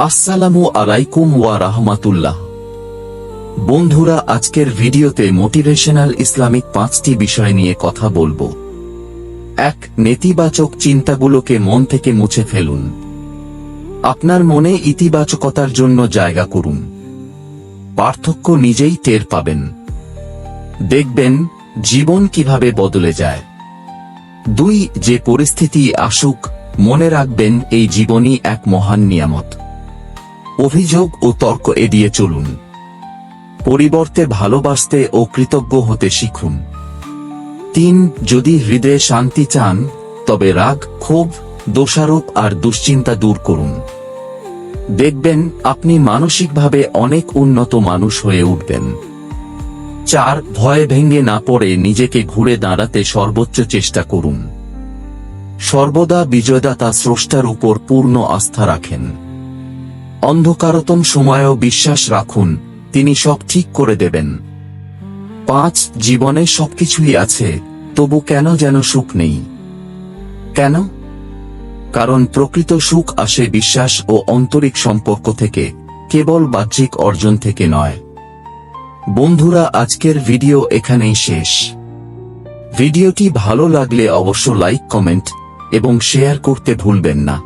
আসসালামু আলাইকুম ওয়া রাহমাতুল্লাহ। বন্ধুরা, আজকের ভিডিওতে মোটিভেশনাল ইসলামিক 5টি বিষয় নিয়ে কথা বলবো। 1. নেতিবাচক চিন্তাগুলোকে মন থেকে মুছে ফেলুন। আপনার মনে ইতিবাচকতার জন্য জায়গা করুন। পার্থক্য নিজেই টের পাবেন। দেখবেন জীবন কিভাবে বদলে যায়। 2. যে পরিস্থিতি আসুক, মনে রাখবেন এই জীবনই এক মহান নিয়ামত। অভিযোগ ও তর্ক এড়িয়ে চলুন। পরিবর্তে ভালোবাসতে ও কৃতজ্ঞ হতে শিখুন। 3. যদি হৃদয়ে শান্তি চান, তবে রাগ, ক্ষোভ, দোষারোপ আর দুশ্চিন্তা দূর করুন। দেখবেন আপনি মানসিকভাবে অনেক উন্নত মানুষ হয়ে উঠবেন। 4. ভয়ে ভেঙে না পড়ে নিজেকে ঘুরে দাঁড়াতে সর্বোচ্চ চেষ্টা করুন। সর্বদা বিজয়দাতা স্রষ্টার উপর পূর্ণ আস্থা রাখেন। অন্ধকারতম সময়েও বিশ্বাস রাখুন, তিনি সব ঠিক করে দেবেন। 5. জীবনে সবকিছুই আছে, তবু কেন যেন সুখ নেই। কেন? কারণ প্রকৃত সুখ আসে বিশ্বাস ও আন্তরিক সম্পর্ক থেকে, কেবল বাহ্যিক অর্জন থেকে নয়। বন্ধুরা, আজকের ভিডিও এখানেই শেষ। ভিডিওটি ভালো লাগলে অবশ্য লাইক, কমেন্ট এবং শেয়ার করতে ভুলবেন না।